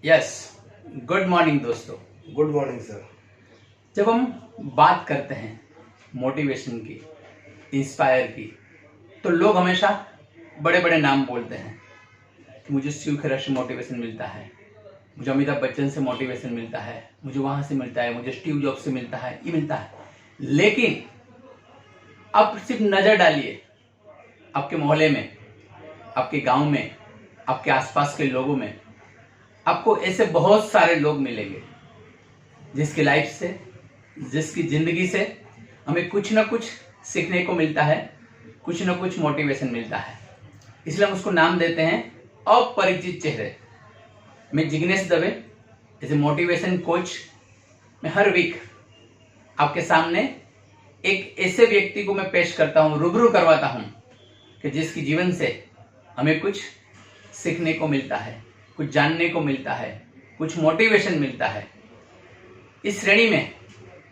Yes. Good morning दोस्तों। Good morning sir. जब हम बात करते हैं मोटिवेशन की, इंस्पायर की, तो लोग हमेशा बड़े बड़े नाम बोलते हैं कि मुझे शिव खेरा से मोटिवेशन मिलता है, मुझे अमिताभ बच्चन से मोटिवेशन मिलता है, मुझे वहाँ से मिलता है, मुझे स्टीव जॉब्स से मिलता है, ये मिलता है। लेकिन अब सिर्फ नज़र डालिए आपके मोहल्ले में, आपके गांव में, आपके आसपास के लोगों में, आपको ऐसे बहुत सारे लोग मिलेंगे जिसकी लाइफ से, जिसकी ज़िंदगी से हमें कुछ ना कुछ सीखने को मिलता है, कुछ ना कुछ मोटिवेशन मिलता है। इसलिए हम उसको नाम देते हैं अपरिचित चेहरे। मैं Jignesh Dave, as a motivation coach, मैं हर वीक आपके सामने एक ऐसे व्यक्ति को मैं पेश करता हूँ, रूबरू करवाता हूँ कि जिसकी जीवन से हमें कुछ सीखने को मिलता है, कुछ जानने को मिलता है, कुछ मोटिवेशन मिलता है। इस श्रेणी में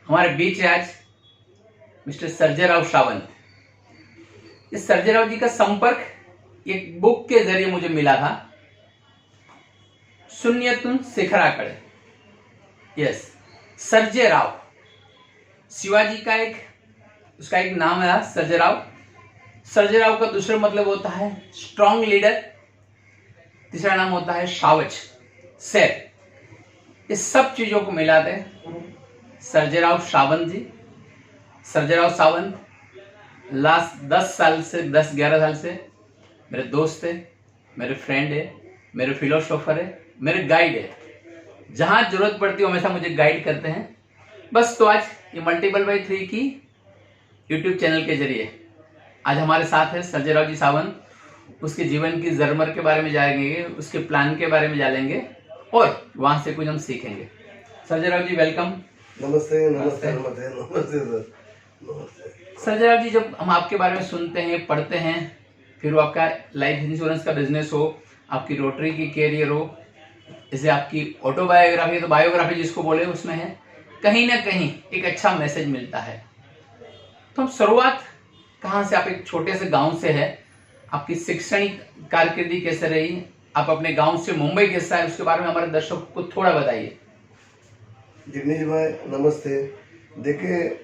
हमारे बीच है आज मिस्टर सर्जेराव सावंत। इस सर्जेराव जी का संपर्क एक बुक के जरिए मुझे मिला था, शून्यतून शिखराकडे। यस, सर्जेराव शिवाजी का उसका एक नाम है सर्जेराव। सर्जेराव का दूसरा मतलब होता है स्ट्रॉन्ग लीडर, तीसरा नाम होता है सावज, शेर। इस सब चीजों को मिलाते सर्जेराव सावंत जी। सर्जेराव सावंत लास्ट 10-11 साल से मेरे दोस्त है, मेरे फ्रेंड है, मेरे फिलोसोफर है, मेरे गाइड है। जहां जरूरत पड़ती है हमेशा मुझे गाइड करते हैं। बस तो आज ये मल्टीपल बाई 3 की यूट्यूब चैनल के जरिए आज हमारे साथ है सर्जेराव जी सावंत। उसके जीवन की जरमर के बारे में जानेंगे, उसके प्लान के बारे में जानेंगे और वहां से कुछ हम सीखेंगे। सर्जेराव जी वेलकम। नमस्ते नमस्ते नमस्ते नमस्ते सर, नमस्ते। सर्जेराव जी, जब हम आपके बारे में सुनते हैं, पढ़ते हैं, फिर वो आपका लाइफ इंश्योरेंस का बिजनेस हो, आपकी रोटरी की कैरियर हो, जैसे आपकी ऑटोबायोग्राफी, तो बायोग्राफी जिसको बोले उसमें है, कहीं ना कहीं एक अच्छा मैसेज मिलता है। तो हम शुरुआत कहाँ से, आप एक छोटे से गांव से है, आपकी शैक्षणिक कारकिर्दी कैसे रही, आप अपने गांव से मुंबई कैसा है, उसके बारे में हमारे दर्शकों को थोड़ा बताइए। जिग्नेश भाई नमस्ते। देखिए,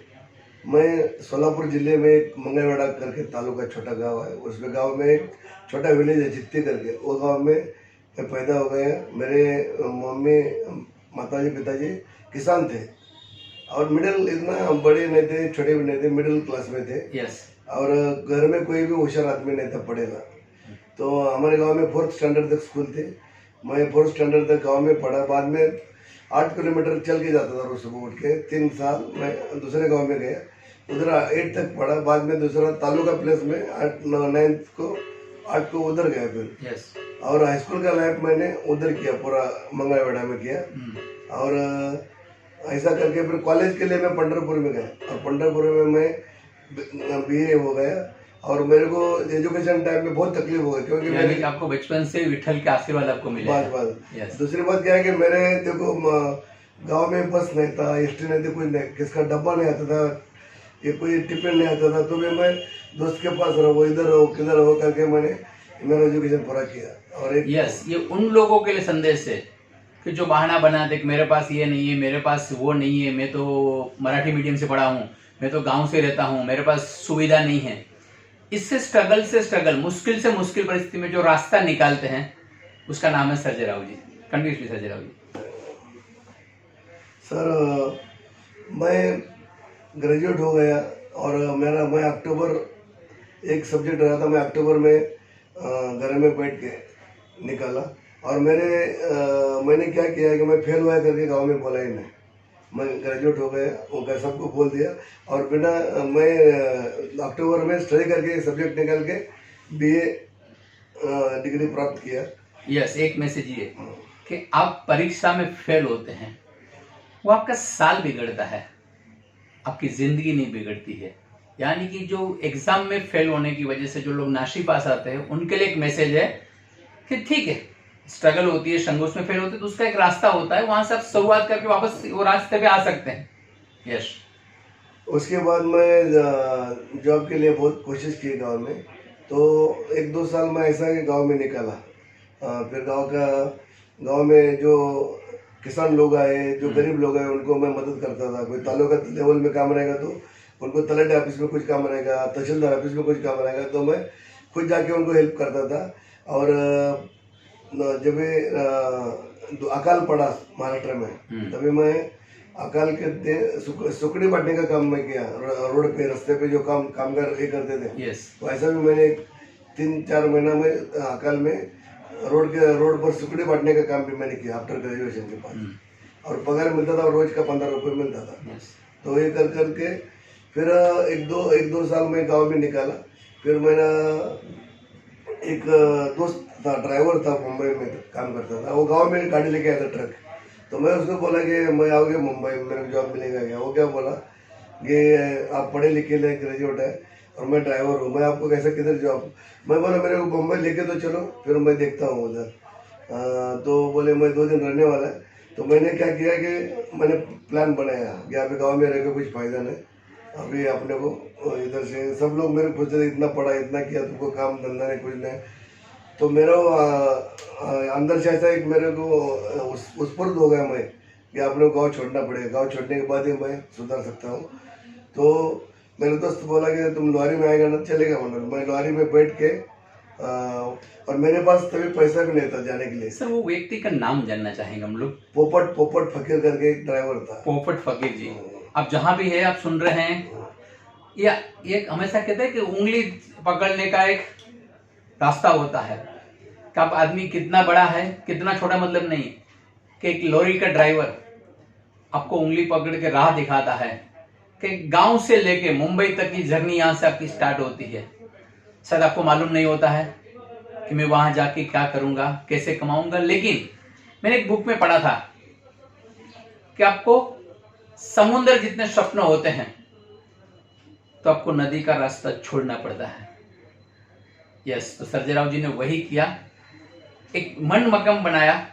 मैं सोलापुर जिले में एक मंगलवाड़ा करके तालुका छोटा गांव है, उसमें गांव में एक छोटा विलेज है चित्ती करके, वो गांव में मैं पैदा हो गया। मेरे मम्मी माताजी पिताजी किसान थे और मिडिल, इतना बड़े नहीं थे, छोटे भी नहीं थे, मिडिल क्लास में थे। यस। और घर में कोई भी होशियार आदमी नहीं था पढ़ेगा। तो हमारे गांव में 4th स्टैंडर्ड तक स्कूल थे। मैं 4th स्टैंडर्ड तक गांव में पढ़ा। बाद में 8 किलोमीटर चल के जाता था रोज सुबह उठ के। 3 साल मैं दूसरे गांव में गया, उधर 8 तक पढ़ा। बाद में दूसरा तालुका प्लेस में 8 को उधर गया फिर। यस। और हाई स्कूल का लाइफ मैंने उधर किया, पूरा मंगलवेढ़ा में किया। और ऐसा करके फिर कॉलेज के लिए मैं पंढरपुर में गया और पंढरपुर में मैं BA हो गया। और मेरे को एजुकेशन टाइम में बहुत तकलीफ हो गई, क्योंकि यानी आपको बचपन से विठल के आशीर्वाद आपको मिले। बात दूसरी बात क्या है कि मेरे देखो गांव में बस नहीं था, हिस्ट्री नहीं थी, कोई नहीं, किसका डब्बा नहीं आता था, ये कोई टिफिन नहीं आता था। तो मैं दोस्त के पास रहो, इधर रहो, किधर रहो करके मैंने मेरा एजुकेशन पूरा किया। और एक ये उन लोगों के लिए संदेश है कि जो बहाना बनाते कि मेरे पास ये नहीं है, मेरे पास वो नहीं है, मैं तो मराठी मीडियम से पढ़ा हूँ, मैं तो गांव से रहता हूँ, मेरे पास सुविधा नहीं है। इससे स्ट्रगल, मुश्किल से मुश्किल परिस्थिति में जो रास्ता निकालते हैं, उसका नाम है सर्जेराव जी। कंटिन्यूसली सर्जेराव जी। सर, मैं ग्रेजुएट हो गया और मैं अक्टूबर, एक सब्जेक्ट रहा था, मैं अक्टूबर में घर में बैठ के निकाला। और मैंने क्या किया कि मैं फेल हुआ करके गांव में बोला ही नहीं। मैं ग्रेजुएट हो गया, उनका सबको बोल दिया। और बिना मैं अक्टूबर में स्टडी करके सब्जेक्ट निकाल के BA डिग्री प्राप्त किया। यस, एक मैसेज ये कि आप परीक्षा में फेल होते हैं, वो आपका साल बिगड़ता है, आपकी जिंदगी नहीं बिगड़ती है। यानी कि जो एग्जाम में फेल होने की वजह से जो लोग नाशी पास आते हैं, उनके लिए एक मैसेज है कि ठीक है, स्ट्रगल होती है, संघर्ष में फेल होते हैं, तो उसका एक रास्ता होता है, वहां से आप शुरुआत करके वापस वो रास्ते पे आ सकते हैं। यस। उसके बाद मैं जॉब के लिए बहुत कोशिश की गांव में। तो 1-2 साल मैं ऐसा कि गांव में निकाला। फिर गांव का गांव में जो किसान लोग आए, जो गरीब लोग आए, उनको मैं मदद करता था। कोई तालुका लेवल में काम रहेगा तो उनको तलाटी ऑफिस में कुछ काम रहेगा, तहसीलदार ऑफिस में कुछ काम रहेगा, तो मैं खुद जाके उनको हेल्प करता था। और जब अकाल पड़ा महाराष्ट्र में, तभी मैं अकाल के सुकड़ी बांटने का काम मैं किया। रोड पे, रास्ते पे जो कामगार ये करते थे, वैसा भी मैंने 3-4 महीना में अकाल में रोड पर सुकड़ी बांटने का काम भी मैंने किया आफ्टर ग्रेजुएशन के बाद। और पगार मिलता था, रोज का 15 रुपये मिलता था। तो ये कर करके फिर एक दो साल में गाँव में निकाला। फिर मेरा एक दोस्त था, ड्राइवर था, मुंबई में काम करता था। वो गांव में गाड़ी लेके आया था, ट्रक। तो मैं उसको बोला कि मैं आओगे मुंबई, मेरे को जॉब मिलेगा क्या? वो क्या बोला कि आप पढ़े लिखे ले, ग्रेजुएट है और मैं ड्राइवर हूँ, मैं आपको कैसे किधर जॉब? मैं बोला मेरे को मुंबई लेके तो चलो, फिर मैं देखता हूँ उधर। तो बोले मैं 2 दिन रहने वाला है। तो मैंने क्या किया कि मैंने प्लान बनाया कि अभी गाँव में रह के कुछ फायदा नहीं, अभी अपने को इधर से सब लोग मेरे पूछते थे, इतना पढ़ा, इतना किया, तुमको काम धंधा नहीं, कुछ नहीं। तो मेरा अंदर से ऐसा एक मेरे को उस पर हो गया मैं कि अपने को गाँव छोड़ना पड़ेगा, गाँव छोड़ने के बाद ही मैं सुधर सकता हूँ। तो मेरे दोस्त बोला कि तुम लोहारी में आएगा ना, चलेगा। मैं लोहारी में बैठ के और मेरे पास तभी पैसा भी नहीं था जाने के लिए। सर वो व्यक्ति का नाम जानना चाहेंगे हम लोग। पोपट फकीर करके एक ड्राइवर था। पोपट फकीर जी, आप जहाँ भी है, आप सुन रहे हैं, या ये हमेशा कहते हैं कि उंगली पकड़ने का एक रास्ता होता है कि आप आदमी कितना बड़ा है कितना छोटा मतलब नहीं, कि एक लॉरी का ड्राइवर आपको उंगली पकड़ के राह दिखाता है कि गांव से लेके मुंबई तक की जर्नी यहाँ से आपकी स्टार्ट होती है। शायद आपको मालूम नहीं होता है कि मैं वहां जाके क्या करूंगा, कैसे कमाऊंगा, लेकिन मैंने एक बुक में पढ़ा था कि आपको समुद्र जितने स्वप्न होते हैं तो आपको नदी का रास्ता छोड़ना पड़ता है। यस, तो सर्जेराव राव जी ने वही किया, एक मन मगम बनाया,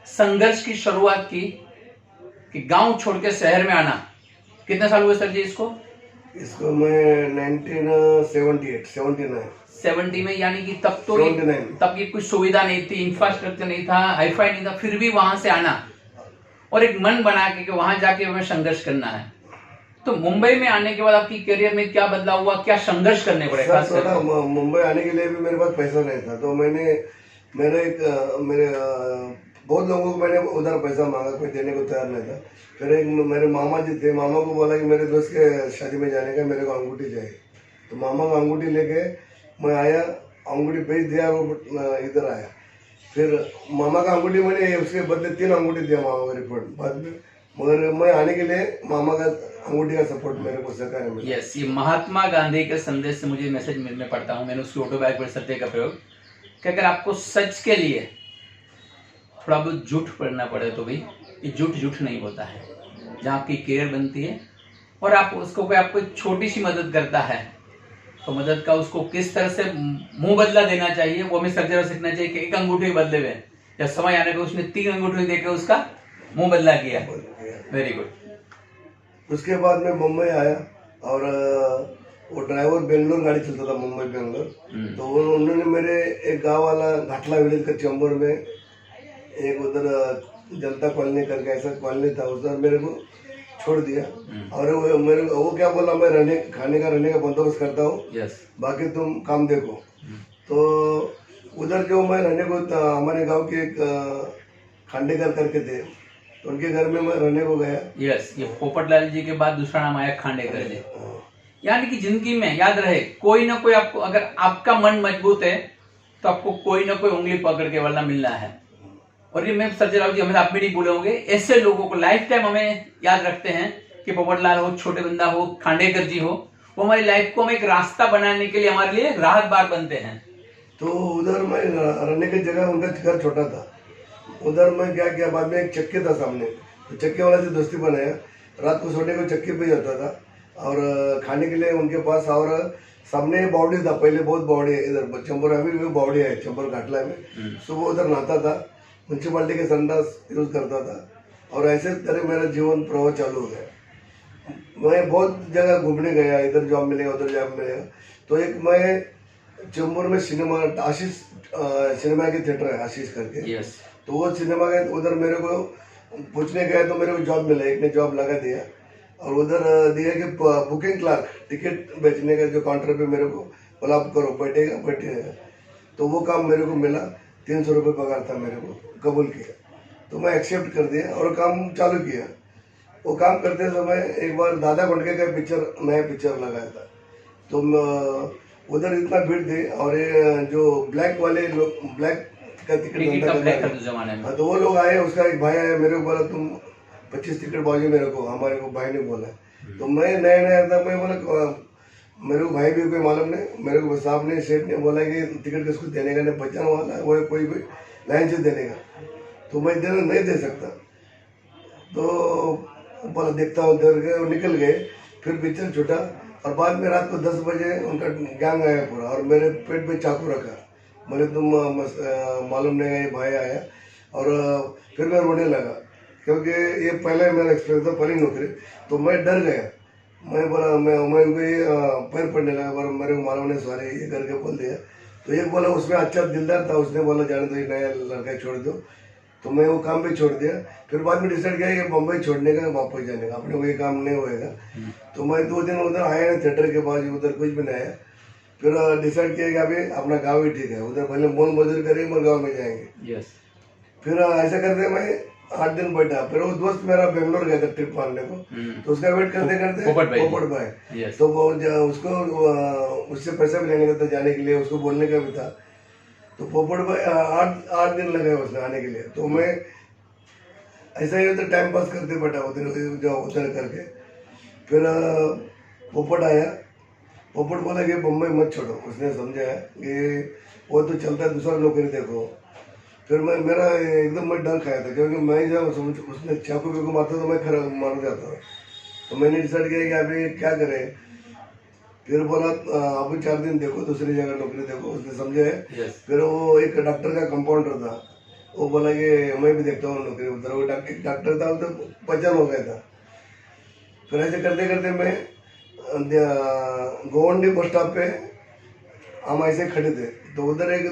संघर्ष की शुरुआत की कि गांव छोड़ के शहर में आना। कितने साल हुए सर जी इसको? इसको मैं 1979 70 में, यानी कि तब तो तब की कुछ सुविधा नहीं थी, इंफ्रास्ट्रक्चर नहीं था, हाईफाई नहीं था, फिर भी वहां से आना और एक मन बना के कि वहां जाके हमें संघर्ष करना है। तो मुंबई में आने के बाद आपकी करियर में क्या बदलाव हुआ, क्या संघर्ष करने पड़े? खास कर मुंबई आने के लिए भी मेरे पास पैसा नहीं था, तो मेरे बहुत लोगों को मैंने उधर पैसा मांगा, कोई देने को तैयार नहीं था। फिर एक मेरे मामा जी थे, मामा को बोला कि मेरे दोस्त के शादी में जाने का, मेरे को अंगूठी चाहिए। तो मामा को अंगूठी लेके मैं आया, अंगूठी भेज दिया, वो इधर आया। फिर मामा का अंगूठी मैंने उसके बदले 3 अंगूठी दिया मामा को रिपोर्ट बाद में, मगर मैं आने के लिए मामा का अंगूठी का सपोर्ट मेरे को सरकार में। यस, ये महात्मा गांधी के संदेश से मुझे मैसेज में पढ़ता हूँ, मैंने उसकी ऑटोबायोग्राफी सत्य का प्रयोग, कि अगर आपको सच के लिए थोड़ा बहुत झूठ पढ़ना पड़े तो भाई ये झूठ नहीं होता है। जहाँ आपकी केयर बनती है और आप उसको कोई आपको छोटी सी मदद करता है तो मदद का उसको किस तरह से मुंह बदला देना चाहिए, वो हमें सर्जरी सीखना चाहिए कि एक अंगूठी बदले हुए जब समय आने पर उसने 3 अंगूठी देकर उसका मुंह बदला किया। Very good. उसके बाद मैं मुंबई आया और वो ड्राइवर बेंगलोर गाड़ी चलता था, मुंबई बेंगलोर। तो उन्होंने मेरे एक गांव वाला घाटला विलेज का चेंबूर में एक उधर जनता कॉलोनी करके ऐसा कॉलोनी था, उधर मेरे को छोड़ दिया। और वो क्या बोला, मैं खाने का बंदोबस्त करता हूँ, बाकी तुम काम देखो। तो उधर जो मैं रहने को, हमारे गांव के एक खांडेकर करके थे, तो उनके घर में मैं रहने को गया। यस, ये पोपटलाल जी के बाद दूसरा नाम आया खांडेकर जी। यानी कि जिंदगी में याद रहे, कोई ना कोई आपको, अगर आपका मन मजबूत है तो आपको कोई ना कोई उंगली पकड़ के वरना मिलना है। और ये मैं सर्जेराव जी हमेशा आप भी नहीं भूले होंगे, ऐसे लोगों को लाइफ टाइम हमें याद रखते हैं कि पोपटलाल हो, छोटे बंदा हो, खांडेकर जी हो, वो हमारी लाइफ को हमें एक रास्ता बनाने के लिए हमारे लिए राहतबार बनते हैं। तो उधर मैं रहने की जगह, उनका घर छोटा था, उधर मैं क्या किया, बाद में एक चक्के था सामने, तो चक्के वाला से दोस्ती बनाया, रात को सोने को चक्के पे जाता था और खाने के लिए उनके पास। और सामने बावड़ी था, पहले बहुत बावड़ी है इधर चंबूर, अभी भी बावड़ी है चंबूर घाटला में। सुबह उधर नहाता था, म्यूनसिपालिटी के संडास यूज करता था और ऐसे तरह मेरा जीवन प्रवाह चालू हो गया। मैं बहुत जगह घूमने गया, इधर जॉब मिलेगा उधर जॉब मिलेगा। तो एक मैं चेंबूर में सिनेमा, आशीष सिनेमा के थिएटर है आशीष करके, तो वो सिनेमा गए, उधर मेरे को पूछने गए तो मेरे को जॉब मिला, एक ने जॉब लगा दिया। और उधर दिया कि बुकिंग क्लार्क, टिकट बेचने का जो काउंटर पे मेरे को बोला आप करो, बैठेगा। तो वो काम मेरे को मिला, 300 रुपये पगार था, मेरे को कबूल किया, तो मैं एक्सेप्ट कर दिया और काम चालू किया। वो काम करते समय एक बार दादा गुंडके का पिक्चर, नया पिक्चर लगाया था, तो उधर इतना भीड़ थी। और ये जो ब्लैक वाले लोग, ब्लैक का टिकट धंधा करता था जमाने में, तो वो लोग आए, उसका एक भाई आया, मेरे को बोला तुम 25 टिकट बाजू मेरे को, हमारे को भाई ने बोला। तो मैं नया नया था, मैं बोला मेरे को भाई भी कोई मालूम नहीं, मेरे को साहब ने, सेठ ने बोला कि टिकट किसको देने का, नहीं बचाने वाला है वो, कोई भी लाइन से देने का, तो मैं देना नहीं दे सकता। तो बोला देखता हूँ, डर गए और निकल गए। फिर पिक्चर छूटा और बाद में रात को 10 बजे उनका गैंग आया पूरा, और मेरे पेट में चाकू रखा, बोले तुम मालूम नहीं है, ये भाई आया। और फिर मैं रोने लगा, क्योंकि ये पहले मेरा एक्सपीरियंस था, पहली नौकरी, तो मैं डर गया। मैं बोला, मैं उनको पैर पड़ने लगा, पर मेरे को मालूम नहीं, सॉरी ये करके बोल दिया। तो एक बोला उसमें अच्छा दिलदार था, उसने बोला जाने दो, ये नया लड़का छोड़ दो। तो मैं वो काम भी छोड़ दिया। फिर बाद में डिसाइड किया कि बम्बई छोड़ने का, वापस जाने का, अपने को ये काम नहीं होएगा। तो मैं 2 दिन उधर आया नहीं, थिएटर के बाद उधर कुछ भी नहीं आया। फिर डिसाइड किया कि अभी अपना गांव ही ठीक है, उधर पहले मोल मजदूर करेंगे और गांव में जाएंगे। फिर ऐसा करते मैं 8 दिन बैठा। फिर वो दोस्त मेरा बेंगलोर गया था ट्रिप मारने को, तो उसका वेट करते करते पोपट भाई, तो वो उसको उससे पैसा भी लेने का था जाने के लिए, उसको बोलने का भी था। तो पोपट भाई 8 दिन लगे उसने आने के लिए। तो मैं ऐसा ही उधर टाइम पास करते बैठा उधर करके। फिर पोपट आया, पोपट बोला कि बम्बई मत छोड़ो, उसने समझा कि वो तो चलता है, दूसरा नौकरी देखो। फिर मेरा एकदम मैं डर खाया था, क्योंकि मैं जब उसने चाकू को मारता तो मैं खराब मार जाता था। तो मैंने डिसाइड किया कि अभी क्या करें। फिर बोला अभी 4 दिन देखो, दूसरी जगह नौकरी देखो, उसने समझा है। फिर वो एक डॉक्टर का कंपाउंडर था, वो बोला कि मैं भी देखता हूँ नौकरी उधर। वो एक डॉक्टर था, उधर पहचान हो गया था। फिर ऐसे करते करते मैं गोवंडी बस स्टॉप पे हम ऐसे खड़े थे, तो उधर एक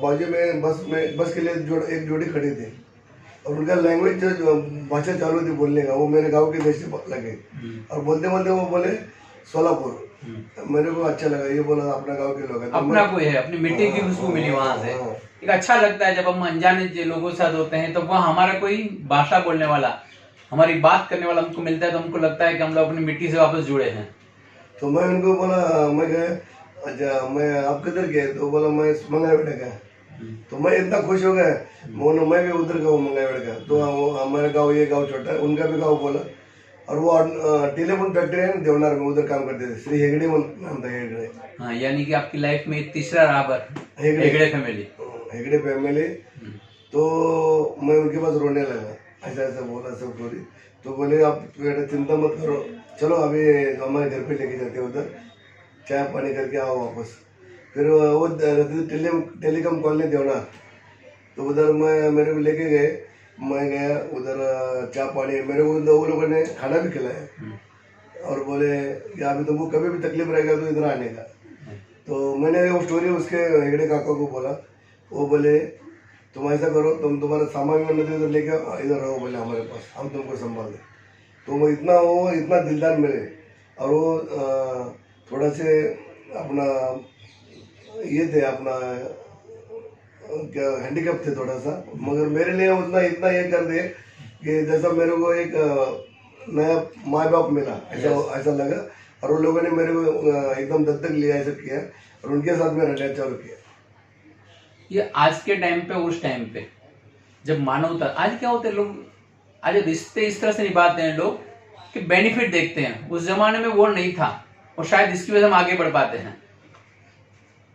बाजू में बस के लिए एक जोड़ी खड़ी थी, और उनका लैंग्वेज जो भाषा चालू थी बोलने का, वो मेरे गांव के देश से लगे। और बोलते बोलते वो बोले सोलापुर। मेरे को अच्छा लगा, ये बोला अपना गांव के लोग हैं, अपना कोई है, अपनी मिट्टी की खुशबू मिली वहां से। एक अच्छा लगता है जब हम अनजाने लोगों के साथ होते हैं, तो वहाँ हमारा कोई भाषा बोलने वाला, हमारी बात करने वाला हमको मिलता है, तो हमको लगता है कि हम लोग अपनी मिट्टी से वापस जुड़े हैं। तो मैं उनको बोला, मैं गया, अच्छा मैं आप किधर गए, तो बोला मैं मंगाईवेड़ा गया। तो मैं इतना खुश हो गया, मैं भी उधर का हूँ मंगाईवेड़ा का। तो हमारा गाँव, ये गाँव छोटा है, उनका भी गाँव बोला। और वो टेलीफोन फैक्ट्री है ना देवनार में, उधर काम करते थे, श्री हेगड़े नाम था, हेगड़े। हाँ, यानी कि आपकी लाइफ में तीसरा राबर हेगड़े फैमिली। तो मैं उनके पास रोने लगा, ऐसा ऐसा बोला सब पूरी। तो बोले आप बेटा चिंता मत करो, चलो अभी हमारे घर पे लेके जाते हैं, उधर चाय पानी करके आओ वापस। फिर वो टेलीकॉम कॉलोनी देवनार, तो उधर मेरे को लेके गए। मैं गया उधर, चाय पानी मेरे को वो लोगों ने खाना भी खिलाया, और बोले कि अभी तुमको कभी भी तकलीफ रहेगा तो इधर आने का। तो मैंने वो स्टोरी उसके हेगड़े काका को बोला, वो बोले तुम ऐसा करो, तुम तुम्हारा सामान में इधर लेके इधर रहो, बोले हमारे पास, हम तुमको संभाल दें। तो वो इतना दिलदार मिले। और वो थोड़ा से अपना ये थे, अपना क्या हैंडीकैप थे थोड़ा सा, मगर मेरे लिए उतना इतना ये कर दिए कि जैसा मेरे को एक नया माँ बाप मिला, ऐसा लगा। और उन लोगों ने मेरे को एकदम दत्तक लिया, ऐसा किया, और उनके साथ में रहना चालू किया। ये आज के टाइम पे, उस टाइम पे जब मानवता, आज क्या होते हैं लोग, आज रिश्ते इस तरह से निभाते हैं लोग कि बेनिफिट देखते हैं, उस जमाने में वो नहीं था, और शायद इसकी वजह से हम आगे बढ़ पाते हैं।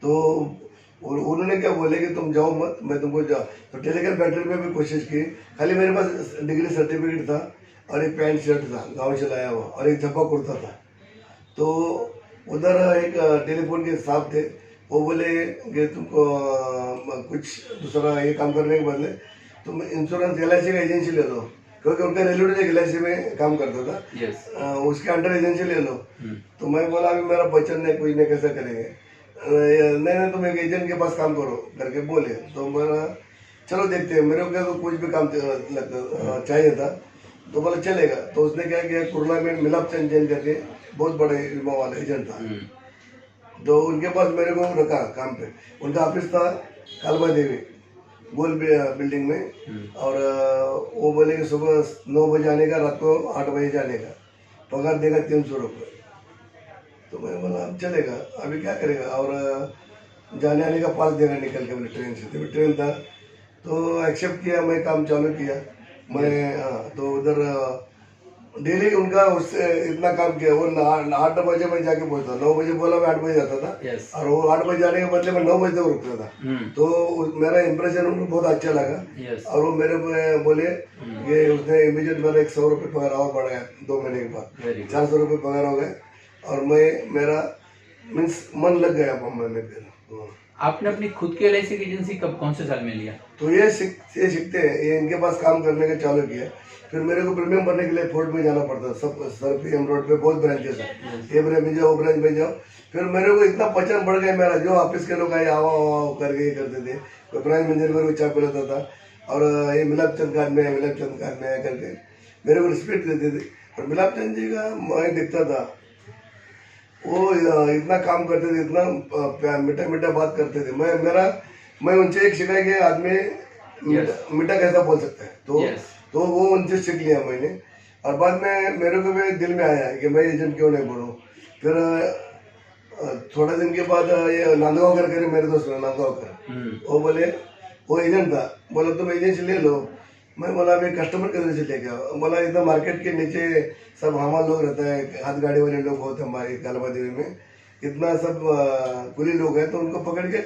तो उन्होंने क्या बोले कि तुम जाओ मत, मैं तुमको जाओ। तो टेलीकॉम फैक्ट्री में भी कोशिश की, खाली मेरे पास डिग्री सर्टिफिकेट था, और एक पैंट शर्ट था गाँव से लाया हुआ, और एक झप्पा कुर्ता था। तो उधर एक टेलीफोन के साहब थे, वो बोले कि तुमको कुछ दूसरा ये काम करने के बदले तुम इंश्योरेंस LIC का एजेंसी ले लो, क्योंकि उनका रिलेटिव LIC में काम करता था। उसके अंडर एजेंसी ले लो। तो मैं बोला अभी मेरा बचत नहीं, कोई नहीं, कैसा करेंगे, नहीं तुम एक एजेंट के पास काम करो करके बोले। तो मेरा चलो देखते हैं, मेरे को क्या तो कुछ भी काम चाहिए था, तो बोला चलेगा। तो उसने क्या किया, कुरला में मिलाप चंद जैन करके बहुत बड़े बीमा वाला एजेंट था, तो उनके पास मेरे को रखा काम पे। उनका ऑफिस था कालमा देवी गोल बिल्डिंग में, और वो बोले कि सुबह 9 बजे आने का, रात को 8 बजे जाने का, पगार देगा 300 रुपये। तो मैं बोला अब चलेगा, अभी क्या करेगा, और जाने आने का पास देगा निकल के, बोले ट्रेन से, तो ट्रेन था, तो एक्सेप्ट किया, मैं काम चालू किया मैं। हाँ, तो उधर डेली उनका उससे इतना काम किया, वो 8 बजे मैं जाके पहुंचता, 9 बजे बोला मैं 8 बजे जाता था, और वो 8 बजे जाने के बदले में 9 बजे तक रुकता था। तो मेरा इंप्रेशन उनको बहुत अच्छा लगा, और वो मेरे बोले कि उसने इमीडिएट मेरा 100 रुपये पगार और बढ़ाया 2 महीने के बाद, 400 रुपये पगार हो गए, और मेरा मीन्स मन लग गया बम्बई में फिर। आपने अपनी खुद की LIC की एजेंसी कब, कौन से साल में लिया? तो ये सीखते हैं, ये इनके पास काम करने का चालू किया। फिर मेरे को प्रीमियम भरने के लिए फोर्ट में जाना पड़ता, सब सर PM रोड पे बहुत ब्रांचेस है, ये ब्रांच में जाओ, वो ब्रांच में जाओ। फिर मेरे को इतना पहचान बढ़ गया मेरा, जो ऑफिस के लोग आए आओ करके करते थे, कोई ब्रांच मैनेजर मेरे को चाय पिलाता था, और ये मिलाप चंद कार्ड में है, मिलाप चंद कार्ड में है करके मेरे को रिस्पेक्ट देते थे। और मिलाप चंद जी का मैं दिखता था, वो इतना काम करते थे, इतना मीठा मीठा बात करते थे। मैं उनसे एक शिकायत कि आदमी मीठा कैसा बोल सकता है, तो वो उनसे सीख लिया मैंने। और बाद में मेरे को भी दिल में आया कि मैं एजेंट क्यों नहीं बनूं। फिर थोड़ा दिन के बाद ये नांदगांवकर करे, मेरे दोस्त नांदगांवकर, वो बोले, वो एजेंट था, बोला तुम एजेंसी ले लो। मैं बोला अभी कस्टमर के से लेके आओ, बोला इधर मार्केट के नीचे सब हमारे लोग रहता है, हाथ गाड़ी वाले लोग होते हैं हमारे कालमा देवी में, इतना सब कुली लोग हैं, तो उनको पकड़ के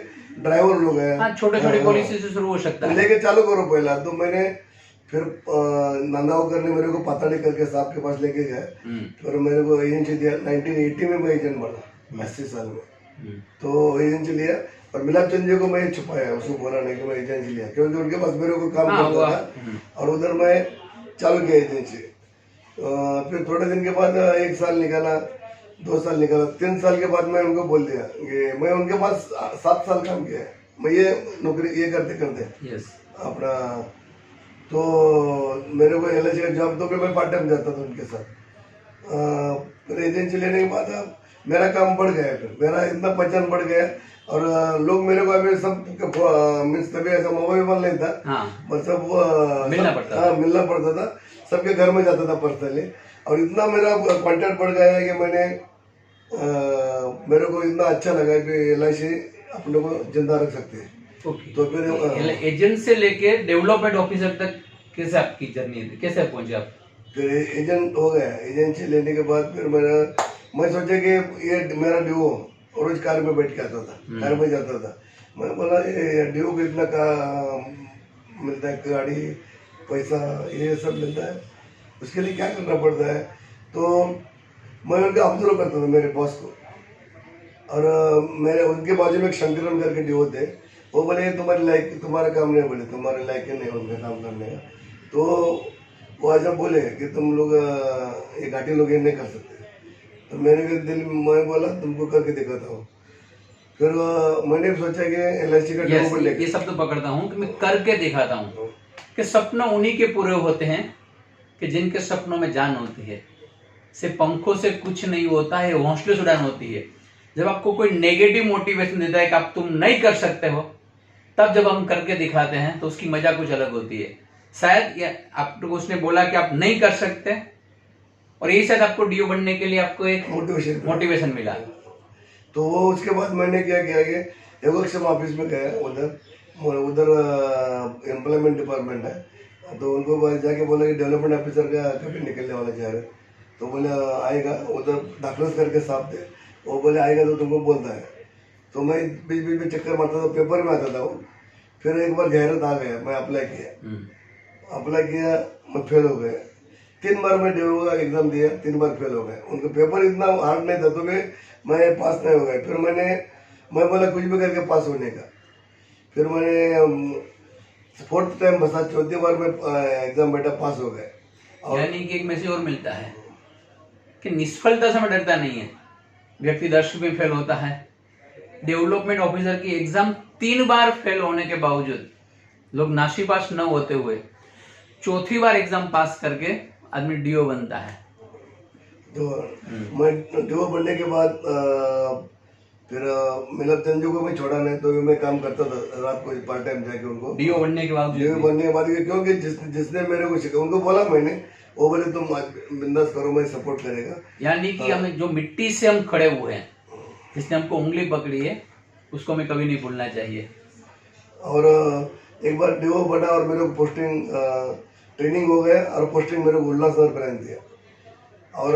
ड्राइवर लोग हैं, छोटे छोटे पॉलिसी से शुरू हो सकता है, लेके चालू करो पहला। तो मैंने फिर नंदावकर ने मेरे को पताड़ी करके साहब के पास लेके गए, फिर मेरे को एजेंसी दिया। 1980 में मैं एजेंट बना, 80 साल में, तो एजेंसी लिया। और मिलाप चंद जी को मैं छुपाया, उसको बोला नहीं कि मैं एजेंसी लिया, क्योंकि उनके पास मेरे को काम करता था, और उधर मैं चालू किया एजेंसी। फिर थोड़े दिन के बाद 1 साल निकाला, 2 साल निकाला, 3 साल के बाद मैं उनको बोल दिया कि मैं उनके पास 7 साल काम किया है, मैं ये नौकरी ये करते करते अपना। तो मेरे को LIC का जॉब, तो मैं पार्ट टाइम जाता था उनके साथ। फिर एजेंसी लेने के बाद मेरा काम बढ़ गया, फिर मेरा इतना पहचान बढ़ गया, और लोग मेरे को अभी सब मीन्स तभी ऐसा मोबाइल नहीं था, मतलब मिलना पड़ता था, सबके घर में जाता था पर्सनली। और इतना मेरा कॉन्टेक्ट बढ़ गया है कि मैंने मेरे को इतना अच्छा लगा कि LIC अपने को जिंदा रख सकते हैं। तो फिर एजेंट से लेके डेवलपमेंट ऑफिसर तक कैसे आपकी जर्नी है, कैसे पहुंचे आप? फिर एजेंट हो गया, एजेंसी लेने के बाद फिर मैं सोचा कि ये मेरा ड्यू रोज कार में बैठ के आता था, कार में जाता था। मैं बोला ये ड्यू को इतना का मिलता है, गाड़ी पैसा ये सब मिलता है, उसके लिए क्या करना पड़ता है। तो मैं उनका ऑब्जर्व करता था मेरे बॉस को, और मेरे उनके बाजू में एक शंकरन करके ड्यू थे, वो बोले तुम्हारा काम नहीं, बोले तुम्हारे लायक नहीं उनका काम करने का। तो वो ऐसा बोले कि तुम लोग ये घाटी लोग ये नहीं कर सकते। तो मेरे दिल में मैं बोला तुमको करके दिखाता हूँ। फिर मैंने सोचा कि LIC का ड्यू को लेके ये सब तो पकड़ता हूँ कि मैं करके दिखाता हूँ कि सपना उन्हीं के पूरे होते हैं कि जिनके सपनों में जान होती है। सिर्फ पंखों से कुछ नहीं होता है, हौसले से उड़ान होती है। जब आपको कोई नेगेटिव मोटिवेशन देता है कि आप तुम नहीं कर सकते हो, तब जब हम करके दिखाते हैं तो उसकी मजा कुछ अलग होती है। शायद आपको उसने बोला कि आप नहीं कर सकते, और यही शायद आपको ड्यू बनने के लिए आपको एक मोटिवेशन मिला। तो वो उसके बाद मैंने क्या किया कि एवोक्सम ऑफिस में गया, उधर एम्प्लॉयमेंट डिपार्टमेंट है, तो उनको जाके बोला कि डेवलपमेंट ऑफिसर का कभी निकलने वाला जा रहा है। तो बोले आएगा, उधर दाखिल करके साफ थे, वो बोले आएगा तो तुमको बोलता है। तो मैं बीच बीच में चक्कर मारता था, पेपर में आता था वो। फिर एक बार जाहिरात आ गया, मैं अप्लाई किया, मैं फेल हो गया। 3 बार मैं ड्यू का एग्जाम दिया, 3 बार फेल हो गया। उनका पेपर इतना हार्ड नहीं था, तो मैं पास नहीं हो गया। फिर मैं बोला कुछ भी करके पास होने का। फिर मैंने 4th टाइम बसा, 4थी बार में एग्जाम बेटा पास हो गए। यानी कि एक मैसेज और मिलता है कि निष्फलता से मैं डरता नहीं है। व्यक्ति 10 में फेल होता है, डेवलपमेंट ऑफिसर की एग्जाम 3 बार फेल होने के बावजूद लोग नाशीपास न होते हुए चौथी बार एग्जाम पास करके आदमी डीओ बनता है। तो मैं डीओ बनने के बाद फिर मिलत तंजू को मैं छोड़ा नहीं, तो मैं काम करता था रात को पार्ट टाइम जाके उनको। डीओ बनने के बाद डीओ बनने के बाद क्योंकि जिसने मेरे को सिखा, उनको बोला मैंने, वो बोले तुम बिंदास करो, मैं सपोर्ट करेगा। यानी कि हमें जो मिट्टी से हम खड़े हुए हैं, जिसने हमको उंगली पकड़ी है, उसको हमें कभी नहीं भूलना चाहिए। और एक बार डीओ बना और मेरे को पोस्टिंग ट्रेनिंग हो गया और पोस्टिंग मेरे को उल्लासनगर ब्रांच दिया। और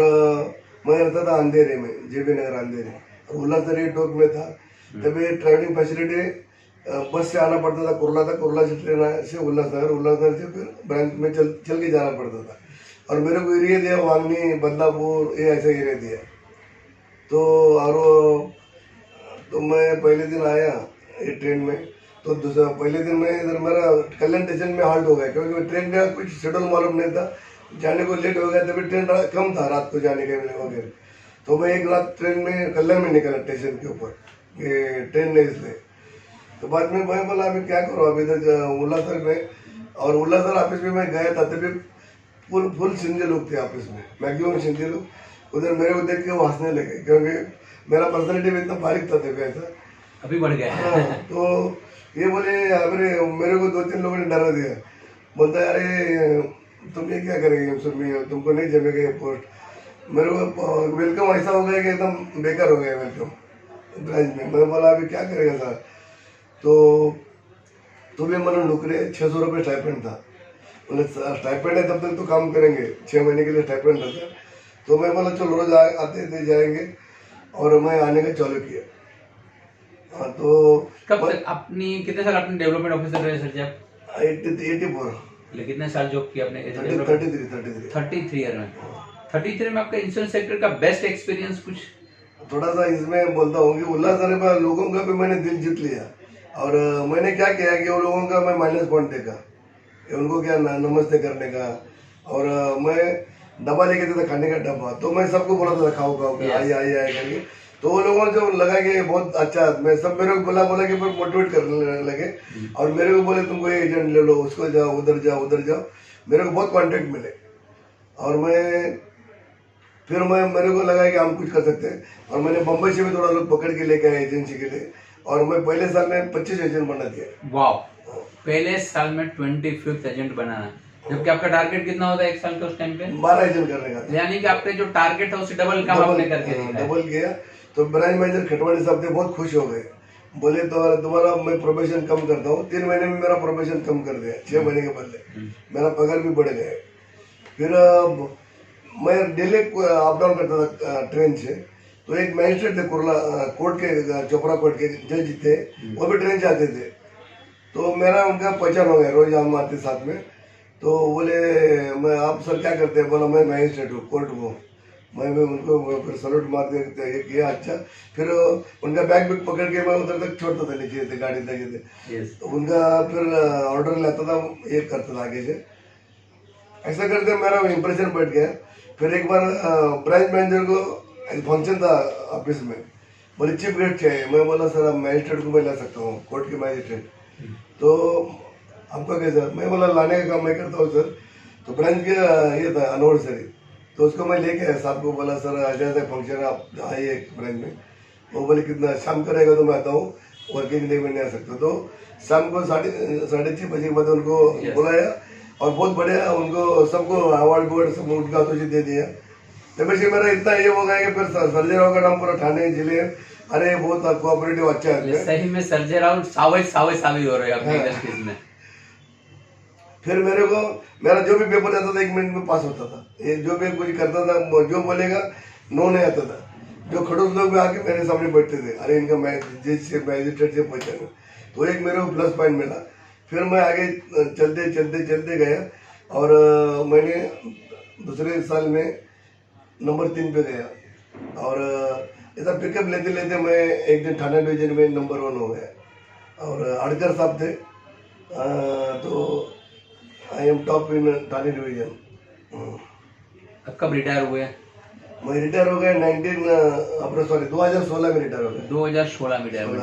मैं रहता था अंधेरे में, जेबी नगर अंधेरे, और उल्लासनगर टोक में था। तभी ट्रैवलिंग फैसिलिटी बस से आना पड़ता था कुर्ला तक, कुर्ला से ट्रेन से उल्लासनगर, उल्लासनगर से फिर ब्रांच में चल के जाना पड़ता था। और मेरे को एरिया दिया वांगनी, बदलापुर, ये ऐसा एरिया दिया। तो और तो मैं पहले दिन आया ये ट्रेन में, तो दूसरा पहले दिन में इधर मेरा कल्याण स्टेशन में हाल्ट हो गया, क्योंकि ट्रेन का कुछ शेड्यूल मालूम नहीं था, जाने को लेट हो गया। तभी ट्रेन कम था रात को जाने के वगैरह, तो मैं एक रात ट्रेन में कल्याण में निकला स्टेशन के ऊपर, ये ट्रेन नहीं इसलिए। तो बाद में मैं बोला अभी क्या करूँ, अभी इधर उल्लासनगर में, और उल्लासनगर ऑफिस में मैं गया था, तभी फुल सिंधी लोग थे ऑफिस में, मैक्सिमम सिंधी लोग। उधर मेरे को देख के वो हंसने लगे, क्योंकि मेरा पर्सनैलिटी भी इतना बारीक था तभी ऐसा। अभी बढ़ गया है। हाँ, तो ये बोले, अरे मेरे को 2-3 लोगों ने डरा दिया, बोलता है अरे तुम ये क्या करेंगे, तुमको नहीं जमेगा ये पोस्ट। मेरे को वेलकम ऐसा हो गया कि एकदम बेकार हो गया वेलकम ब्रांच में। मैं बोला अभी क्या करेगा सर, तो भी मैंने नौकरी 600 रुपये स्टाइपेंड था, स्टाइपेंड है तब तक तो काम करेंगे, 6 महीने के लिए स्टाइपेंड रहता। तो मैं बोला चलो रोज आते थे जाएंगे, और मैं आने का चालू किया। हाँ, तो कब तक अपनी कितने साल अपने डेवलपमेंट ऑफिसर रहे सर जी आप? 84 कितने साल जॉब किया आपने? 33 ईयर में। 33 में आपका इंश्योरेंस सेक्टर का बेस्ट एक्सपीरियंस कुछ? थोड़ा सा इसमें बोलता हूँ कि उल्लासनगर में लोगों का भी मैंने दिल जीत लिया। और मैंने क्या किया कि वो लोगों का मैं माइनस पॉइंट देखा, उनको क्या नमस्ते करने का। और मैं डब्बा लेके था खाने का डब्बा, तो मैं सबको बोला था खाओ खाओ आइए करके। तो वो लोगों जो लगा कि बहुत अच्छा, मैं सब मेरे को बोला कि मोटिवेट करने लगे, और मेरे को बोले तुमको ये एजेंट ले लो, उसको जाओ उधर जाओ। मेरे को बहुत कॉन्टेक्ट मिले, और फिर मेरे को लगा कि हम कुछ कर सकते हैं। और मैंने बम्बई से भी थोड़ा लोग पकड़ के लेके आए एजेंसी के लिए, और मैं पहले साल में 25 एजेंट बना दिया। वाह, पहले साल में 25 एजेंट बनाना, जबकि आपका टारगेट कितना होता है एक साल के उस टाइम पे? 12 एजेंट करने का। यानी कि आपने जो टारगेट था उससे डबल काम आपने करके दिखाया। डबल किया। तो ब्रांच मैनेजर खटवानी साहब थे, बहुत खुश हो गए, बोले तो तुम्हारा मैं प्रोफेशन कम करता हूँ। 3 महीने में मेरा प्रोफेशन कम कर दिया, 6 महीने के बदले मेरा पगार भी बढ़ गया। फिर मैं डेली अप डाउन करता था ट्रेन से। तो एक मैजिस्ट्रेट थे कुर्ला कोर्ट के, चोपड़ा कोर्ट के जज थे, वो भी ट्रेन से आते थे। तो मेरा उनका पहचान हो गया, रोज हम आते साथ में। तो बोले मैं आप सर क्या करते हैं? बोला मैं मैजिस्ट्रेट हूँ कोर्ट को। मैं भी उनको फिर सलूट मार दिया, किया अच्छा। फिर उनका बैग पकड़ के मैं उधर तक छोड़ता था, नीचे थे गाड़ी तक थे। तो उनका फिर ऑर्डर लेता था, ये करता था आगे से। ऐसा करते मेरा इम्प्रेशन बैठ गया। फिर एक बार ब्रांच मैनेजर को फंक्शन था ऑफिस में, बोले चीफ गेस्ट चाहिए। मैं बोला सर मैजिस्ट्रेट को मैं ला सकता हूँ, कोर्ट के मैजिस्ट्रेट। तो आपका कैसा? मैं बोला लाने का काम मैं करता हूँ सर। तो ब्रांच का ये था एनिवर्सरी, तो उसको मैं लेके आया साहब को, बोला सर ऐसा फंक्शन है, आप आइए ब्रांच में। वो बोले कितना शाम करेगा? तो मैं आता हूँ, वर्किंग डे में नहीं आ सकता। तो शाम को 6:30 बजे के बाद उनको बुलाया, और बहुत बढ़िया उनको सबको अवार्ड सब उनका तो दे दिया। तभी से मेरा इतना ये हो गया कि फिर सर्जे राव का नाम पूरा ठाणे जिले, अरे बहुत कोऑपरेटिव अच्छा है। सही में सर्जे राव सावी हो रहे हैं अपनी इंडस्ट्रीज में। फिर मेरा जो भी पेपर आता था 1 मिनट में पास होता था। ये जो भी कुछ करता था, जो बोलेगा नो नहीं आता था। जो खड़ूस लोग भी आके मेरे सामने बैठते थे, अरे इनका मैजिस्ट्रेट से पहचान। तो एक मेरे को प्लस पॉइंट मिला। फिर मैं आगे चलते गया, और मैंने दूसरे साल में नंबर 3 पे गया। और ऐसा पिकअप लेते मैं एक दिन थाना डिवीजन में नंबर 1 हो गया। और अड़कर साहब थे, तो I am top in Thane division. अब कब रिटायर हुए? मैं रिटायर हो गया 2016 में रिटायर हो गया। 2016 में रिटायर हुए।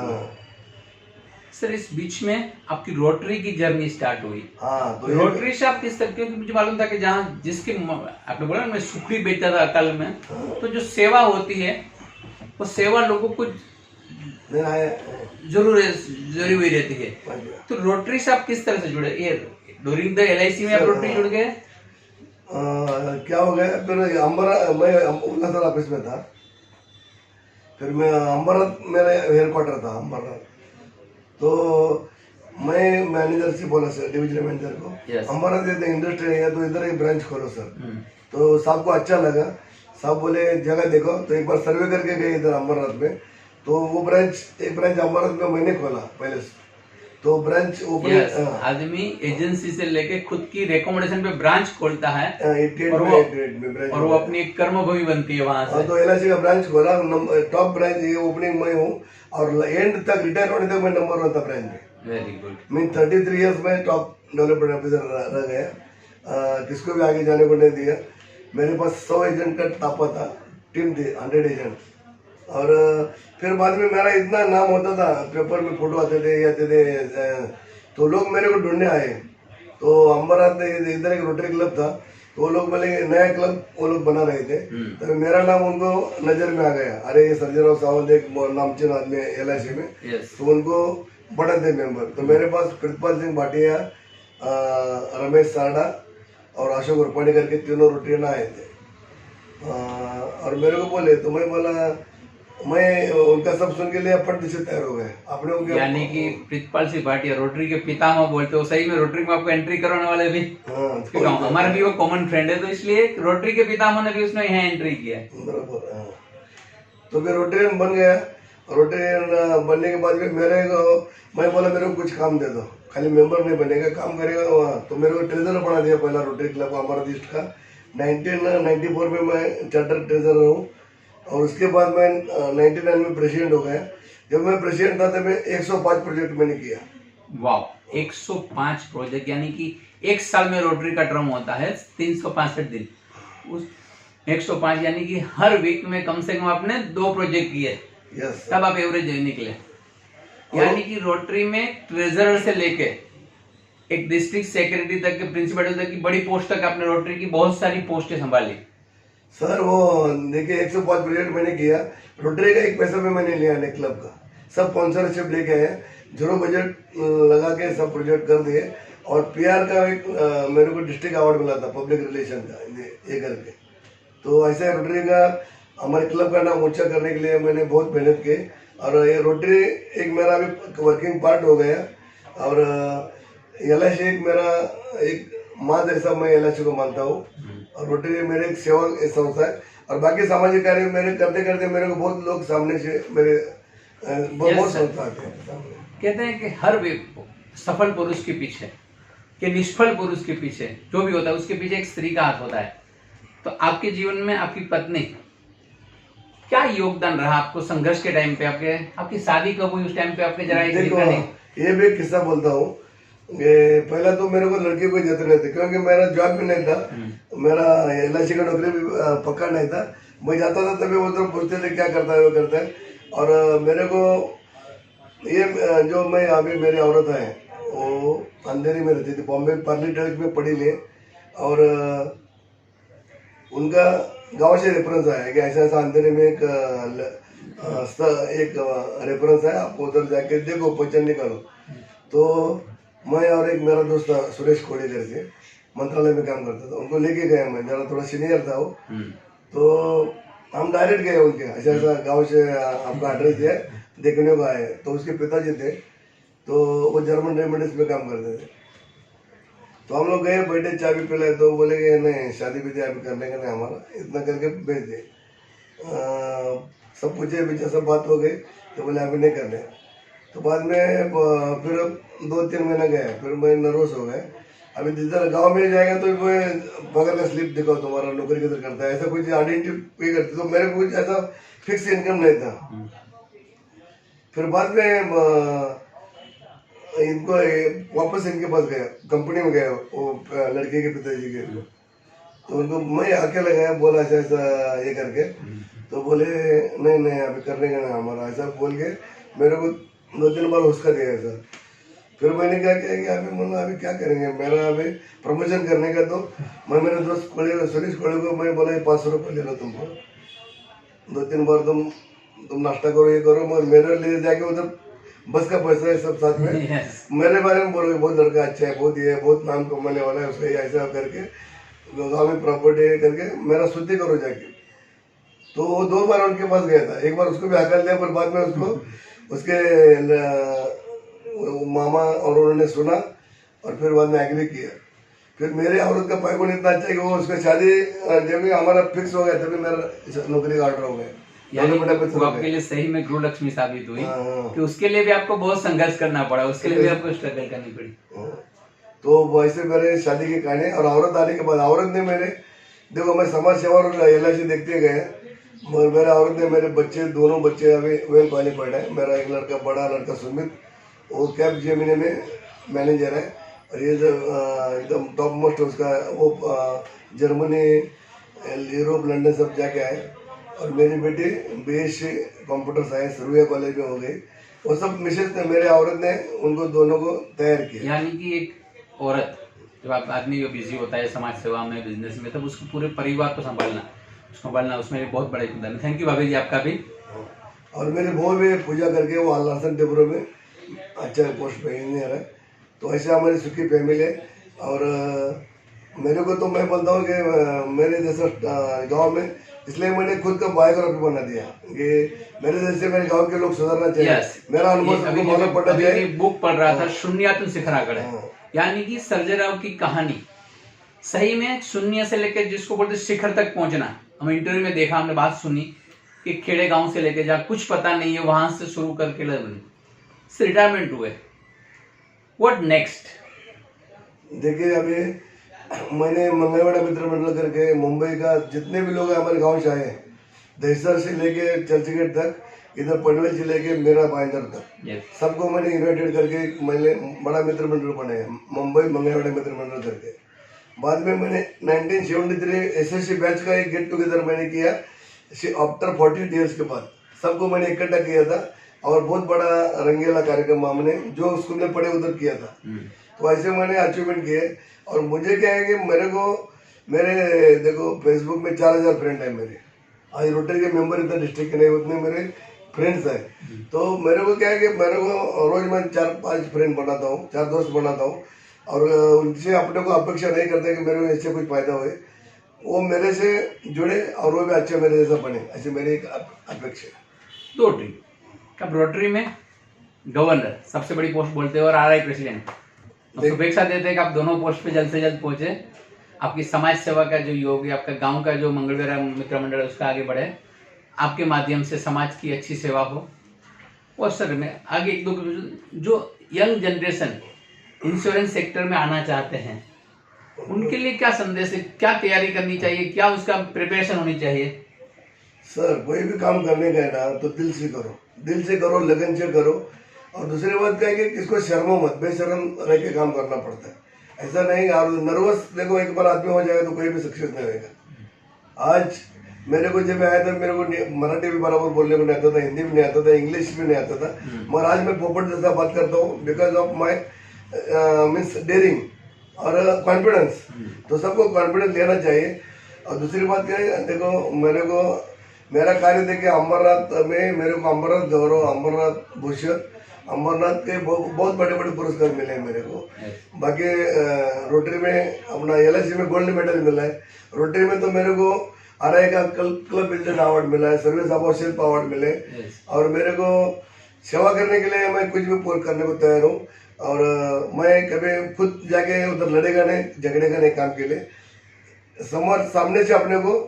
सर इस बीच में आपकी रोटरी की जर्नी स्टार्ट हुई। हाँ तो रोटरी से आप किस तरह, क्योंकि मुझे मालूम था कि जहाँ जिसके आपने बोला ना मैं सुखड़ी बेचता था अकाल में, तो जो सेवा होती है वो सेवा लोगों को जरूरी हुई रहती है। तो रोटरी से आप किस तरह से जुड़े? ये ड्यूरिंग द LIC में आप रोटरी जुड़ गए? क्या हो गया, फिर मैं उल्लासर ऑफिस में था, फिर मैं अमरनाथ मेरा हेड क्वार्टर था अमरनाथ, तो मैं मैनेजर से बोला सर, डिविजनल मैनेजर को, Yes. अमरनाथ इंडस्ट्री है तो इधर एक ब्रांच खोलो सर। तो सबको अच्छा लगा, सब बोले जगह देखो, तो एक बार सर्वे करके गए इधर अमरनाथ में, तो वो एक ब्रांच अमरनाथ में मैंने खोला पहले से, तो ब्रांच Yes. आदमी एजेंसी से लेके खुद की रिकमेंडेशन पे ब्रांच खोलता है और वो अपनी एक कर्मभूमि बनती है वहां से। तो LIC का ब्रांच खोला, टॉप ब्रांच ये ओपनिंग मैं हूँ, और एंड तक रिटायर होने तक मैं नंबर 1 था ब्रांच में। Very good. मैं 33 इयर्स में टॉप डेवलपमेंट ऑफिसर रह गया, किसको भी आगे जाने को नहीं दिया। मेरे पास 100 एजेंट का तापा था, टीम थी 100 एजेंट, और फिर बाद में मेरा इतना नाम होता था, पेपर में फोटो आते थे, तो लोग मेरे को ढूंढने आए। तो अमरनाथ इधर एक रोटरी क्लब था, तो वो लोग बोले नया क्लब वो लोग बना रहे थे, तो मेरा नाम उनको नजर में आ गया, अरे ये सर्जेराव सावंत एक नामचीन आदमी LIC में, तो उनको बड़ा थे मेंबर। तो मेरे पास प्रितपाल सिंह भाटिया, रमेश सारडा और अशोक उर्पाणी करके तीनों रोटरियन आए थे, और मेरे को बोले, तो मैं बोला, मैं उनका सब सुन के लिए अपन से तैयार हो गए अपने उनके, यानी कि प्रितपाल सिंह भाटिया रोटरी के पितामह बोलते हो, सही में रोटरी में आपको एंट्री करवाने वाले भी हमारा भी वो कॉमन फ्रेंड है, तो इसलिए रोटरी के पितामह ने भी उसने यहाँ एंट्री किया। बराबर। तो फिर रोटेरियन बन गया। रोटेरियन बनने के बाद फिर मैं बोला मेरे को कुछ काम दे दो, खाली मेंबर नहीं बनेगा, काम करेगा वहाँ। तो मेरे को ट्रेजर बना दिया पहला रोटरी क्लब अमरनाथ ईस्ट का। 1994 में मैं चार्टर ट्रेजर हूँ, और उसके बाद मैं 99 में प्रेसिडेंट हो गया। जब मैं प्रेसिडेंट था तब 105 प्रोजेक्ट मैंने किया। वाह, 105 प्रोजेक्ट, यानी कि एक साल में रोटरी का टर्म होता है 365 दिन, उस 105 यानी कि हर वीक में कम से कम आपने 2 प्रोजेक्ट किए। यस। तब आप एवरेज निकले। यानी कि रोटरी में ट्रेजरर से लेके एक डिस्ट्रिक्ट सेक्रेटरी तक के प्रिंसिपल तक की बड़ी पोस्ट तक आपने रोटरी की बहुत सारी पोस्टें संभाली। सर वो देखिए 105 प्रोजेक्ट मैंने किया। रोटरी का एक पैसा भी मैंने लिया नहीं क्लब का, सब स्पॉन्सरशिप लेके आए, 0 बजट लगा के सब प्रोजेक्ट कर दिए। और PR का एक मेरे को डिस्ट्रिक्ट अवार्ड मिला था पब्लिक रिलेशन का, ये करके। तो ऐसे रोटरी का हमारे क्लब का नाम ऊंचा करने के लिए मैंने बहुत मेहनत की, और ये रोटरी एक मेरा अभी वर्किंग पार्ट हो गया। और LIC एक मेरा एक माँ जैसा मैं LIC को मानता हूँ, और रोटरी मेरे एक सेवा संस्था है। और बाकी सामाजिक कार्य मेरे करते करते मेरे को बहुत लोग सामने से मेरे बहुत संस्था आते हैं सामने। कहते हैं कि हर सफल पुरुष के पीछे, कि निष्फल पुरुष के पीछे जो भी होता है उसके पीछे एक स्त्री का हाथ होता है। तो आपके जीवन में आपकी पत्नी क्या योगदान रहा आपको संघर्ष के टाइम पे? आपकी शादी कब हुई? उस टाइम पे आपने जरा ये भी किस्सा बोलता हूँ। पहला तो मेरे को लड़की कोई देते नहीं थे, क्योंकि मेरा जॉब भी नहीं था, मेरा LIC का नौकरी भी पक्का नहीं था। मैं जाता था तभी वो तो पूछते थे क्या करता है, वो करता है। और मेरे को ये जो मैं अभी मेरी औरत है वो अंधेरी में रहती थी, बॉम्बे पार्ली टर्क में पढ़ी ले, और उनका गांव से रेफरेंस आया कि ऐसा ऐसा अंधेरी में एक रेफरेंस है, आप उधर जाके देखो, पहचान निकालो। तो मैं और एक मेरा दोस्त था सुरेश कोड़ी करके, मंत्रालय में काम करता था, उनको लेके गया मैं, जरा थोड़ा सीनियर था वो। तो हम डायरेक्ट गए उनके, ऐसा ऐसा गांव से आपका एड्रेस है, देखने को आए। तो उसके पिताजी थे, तो वो जर्मन रेमेडीज में काम करते थे। तो हम लोग गए, बैठे, चाबी पिलाए, तो बोले कि नहीं शादी विधि अभी करने का नहीं हमारा, इतना करके भेज दे। सब पूछे पीछे सब बात हो गई, तो बोले अभी नहीं करने। तो बाद में फिर 2-3 महीना गया, फिर मैं नर्वस हो गया। अभी जिधर गांव में जाएगा तो मैं पकड़ का स्लिप दिखाओ तुम्हारा नौकरी किधर करता है, ऐसा कुछ आइडेंटिफाई करते। तो मेरे को कुछ ऐसा फिक्स इनकम नहीं था। फिर बाद में इनको वापस इनके पास गया, कंपनी में गया, वो लड़के के पिताजी के। तो उनको मैं अकेले गया, बोला ऐसा ऐसा ये करके। तो बोले नहीं नहीं अभी करने का ना हमारा, ऐसा बोल के मेरे को 2-3 बार उसका दिया है सर। फिर मैंने क्या किया कि अभी मतलब अभी क्या करेंगे, मेरा अभी प्रमोशन करने का, तो मैं मेरे दोस्त कोड़े सुरेश कोड़े को मैं बोला 500 रुपये ले लो तुमको, 2-3 बार तुम नाश्ता करो, ये करो, मगर मेरे लिए जाके उधर बस का पैसा है सब साथ में। Yes. मेरे बारे में बोलोगे बहुत लड़का अच्छा है, बहुत ये है, बहुत नाम कमाने वाला है, उसका ऐसा करके गाँव में प्रॉपर्टी करके मेरा शुद्धि करो जाके। तो वो 2 बार उनके पास गया था, एक बार उसको भी हकल दिया, पर बाद में उसको उसके मामा और उन्होंने सुना और फिर बाद में एग्री किया। फिर मेरे औरत का पैगुन इतना अच्छा है कि वो उसका शादी जब भी हमारा फिक्स हो गया तभी मेरा नौकरी का ऑर्डर हो गया। यानी वो आपके लिए सही में गुरु लक्ष्मी साबित हुई कि उसके लिए भी आपको बहुत संघर्ष करना पड़ा, उसके लिए भी आपको स्ट्रगल करनी पड़ी। तो वैसे मेरे शादी की कहानी, और औरत आने के बाद औरत ने मेरे, देखो मैं समाज सेवा और LIC देखते गए, मगर मेरे औरत ने मेरे बच्चे, दोनों बच्चे अभी वेल क्वालिफाइड पढ़े हैं। मेरा एक लड़का, बड़ा लड़का सुमित, वो कैप जेमिनी में मैनेजर है, और ये जो एकदम टॉप मोस्ट उसका वो जर्मनी, यूरोप, लंदन सब जाके आए। और मेरी बेटी BSc कंप्यूटर साइंस रुया कॉलेज में हो गई। वो सब मिसेज ने, मेरे औरत ने उनको दोनों को तैयार किया। यानी कि एक औरत, जब आप आदमी बिजी होता है समाज सेवा में, बिजनेस में, तब उसको पूरे परिवार को संभालना उसमें एक बहुत बड़ा योगदान है। थैंक यू भाभी जी आपका भी। और मेरे बहू भी पूजा करके वो आलासन टेबरो में अच्छा पोस्ट पे इंजीनियर है। तो ऐसे हमारी सुखी फैमिली है। और मेरे को तो मैं बोलता हूँ कि मेरे जैसा गांव में, इसलिए मैंने खुद का बायोग्राफी बना दिया कि मेरे जैसे मेरे गांव के लोग सुधरना चाहिए। Yes. मेरा अनुभव सबको मालूम पड़ना चाहिए। बुक पढ़ रहा था शून्यातुन शिखरागढ़, यानी कि सर्जेराव की कहानी सही में शून्य से लेकर जिसको बोलते शिखर तक पहुंचना। हम इंटरव्यू में देखा, हमने बात सुनी कि खेड़े गांव से लेकर जहाँ कुछ पता नहीं है वहां से शुरू करके रिटायरमेंट हुए। What next? देखिए अभी मैंने मंगलवाड़ा मित्र मंडल करके मुंबई का जितने भी लोग हमारे गांव से आए, दहिसर से लेके चर्चगेट तक, इधर पनवेल से लेके मेरा भाईंदर तक, सबको मैंने इन्वाइटेड करके मैंने बड़ा मित्र मंडल बनाया, मुंबई मंगलवाड़ा मित्र मंडल करके। बाद में मैंने 1973 SSC बैच का एक गेट टुगेदर मैंने किया आफ्टर 40 ईयर्स के बाद। सबको मैंने इकट्ठा किया था और बहुत बड़ा रंगीला कार्यक्रम हमने जो स्कूल में पढ़े उधर किया था। तो ऐसे मैंने अचीवमेंट किए। और मुझे क्या है कि मेरे देखो फेसबुक में 4000 फ्रेंड है मेरे। आज रोटरी के मेंबर इतना डिस्ट्रिक्ट के नहीं, उतने मेरे फ्रेंड्स हैं। तो मेरे को क्या है कि मेरे को रोज मैं 4-5 फ्रेंड बनाता हूँ, 4 दोस्त बनाता हूँ, और उनसे अपने को अपेक्षा नहीं करता कि मेरे को इससे कुछ फायदा हुए। वो मेरे से जुड़े और वो भी अच्छा मेरे जैसा बने, ऐसी मेरी एक अपेक्षा है। रोटरी, कब रोटरी में गवर्नर सबसे बड़ी पोस्ट बोलते हैं और RI प्रेसिडेंट, शुभेच्छा देते हैं कि आप दोनों पोस्ट पे जल्द से जल्द पहुंचे। आपकी समाज सेवा का जो योग है, आपका गांव का जो मंगलवेरा मित्र मंडल उसका आगे बढ़े, आपके माध्यम से समाज की अच्छी सेवा हो। और सर में आगे एक दो जो यंग जनरेशन इंश्योरेंस सेक्टर में आना चाहते हैं, उनके लिए क्या संदेश है, क्या तैयारी करनी चाहिए, क्या उसका प्रिपरेशन होनी चाहिए? सर कोई भी काम करने का है ना तो दिल से करो, लगन से करो। और दूसरी बात क्या है कि किसको शर्मो मत, बेशर्म रह के काम करना पड़ता है। ऐसा नहीं और नर्वस, देखो एक बार आदमी हो जाएगा तो कोई भी सक्सेस नहीं रहेगा। आज मेरे को जब आया था, मेरे को मराठी भी बराबर बोलने को नहीं आता था, हिंदी भी नहीं आता था, इंग्लिश भी नहीं आता था, मगर आज मैं पोपट जैसा बात करता हूँ because of my means daring और कॉन्फिडेंस। तो सबको कॉन्फिडेंस लेना चाहिए। और दूसरी बात क्या है, देखो मेरा कार्य देखे अमरनाथ में मेरे को अमरनाथ गौरव, अमरनाथ भूषण, अमरनाथ के बहुत बड़े बड़े पुरस्कार मिले हैं मेरे को। बाकी रोटरी में अपना LIC में गोल्ड मेडल मिला है। रोटरी में तो मेरे को RI का क्लब बिल्डर अवार्ड मिला है, सर्विस अवार्ड अवार्ड मिले। और मेरे को सेवा करने के लिए मैं कुछ भी करने को तैयार हूँ। और मैं कभी खुद जाके उधर लड़ेगा नहीं, झगड़ेगा नहीं काम के लिए। सामने से अपने को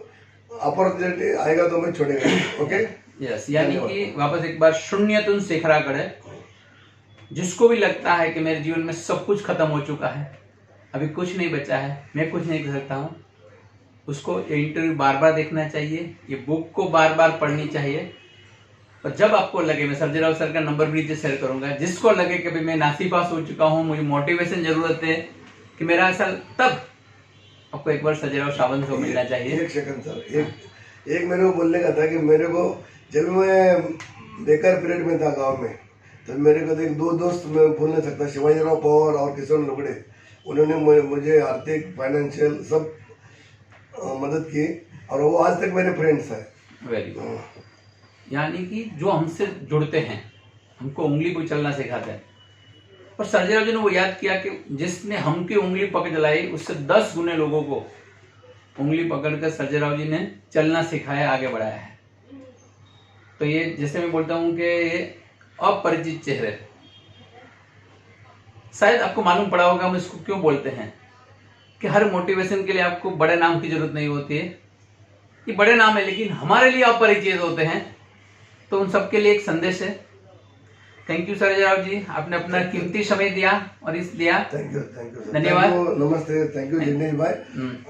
अपॉर्चुनिटी आएगा तो मैं छोड़ेगा। ओके यस, यानी कि वापस एक बार शून्यतुन शिखरागढ़ है। जिसको भी लगता है कि मेरे जीवन में सब कुछ खत्म हो चुका है, अभी कुछ नहीं बचा है, मैं कुछ नहीं कर सकता हूँ, उसको ये इंटरव्यू बार बार देखना चाहिए, ये बुक को बार बार पढ़नी चाहिए। और जब आपको लगे, मैं सर्जेराव सर का नंबर भी नीचे शेयर करूंगा, जिसको लगे कि मैं नासीपास हो चुका हूँ, मुझे मोटिवेशन जरूरत है कि मेरा ऐसा, तब आपको एक बार सर्जेराव सावंत को मिलना चाहिए। एक सेकंड सर, एक मेरे को बोलने का था कि मेरे को जब मैं बेकार पीरियड में था गांव में, तो मेरे को एक दो दोस्त मैं भूल नहीं सकता, शिवाजीराव पवार और किशोर लुगड़े, उन्होंने मुझे आर्थिक फाइनेंशियल सब मदद की और वो आज तक मेरे फ्रेंड्स हैं। Very good. यानी कि जो हमसे जुड़ते हैं, हमको उंगली को चलना सिखाते हैं, और सर्जेराव जी ने वो याद किया कि जिसने हमकी उंगली पकड़ चलाई उससे 10 गुने लोगों को उंगली पकड़कर सर्जेराव जी ने चलना सिखाया, आगे बढ़ाया है। तो ये जैसे मैं बोलता हूँ कि ये अपरिचित चेहरे, शायद आपको मालूम पड़ा होगा हम इसको क्यों बोलते हैं कि हर मोटिवेशन के लिए आपको बड़े नाम की जरूरत नहीं होती है। ये बड़े नाम है लेकिन हमारे लिए अपरिचित होते हैं, तो उन सबके लिए एक संदेश है। थैंक यू सर्जेराव जी, आपने अपना कीमती समय दिया और इस दिया। थैंक यू सर, धन्यवाद। नमस्ते, थैंक यू जिनेश भाई,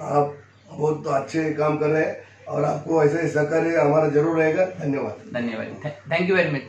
आप बहुत अच्छे काम कर रहे हैं और आपको ऐसे ही सहकार्य हमारा जरूर रहेगा। धन्यवाद। Thank you very much.